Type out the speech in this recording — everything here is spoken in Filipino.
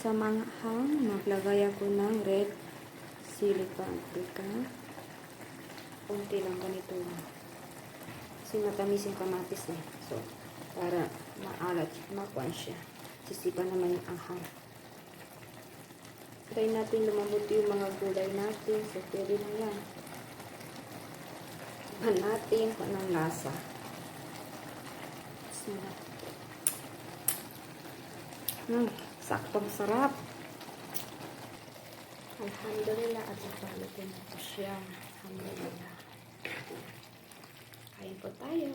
sa manghang, maglagay ako ng red chili paprika. Kunti lang ganito. Kasi matamis yung kamatis eh. So, para maalat, makuan siya. Sisipa naman yung anghang. Try natin lumambot yung mga gulay natin. So, pwede na yan. Iban natin kung anong lasa. Saktong sarap. Alhamdulillah. At napalutin na po siya. Alhamdulillah. Kain po tayo.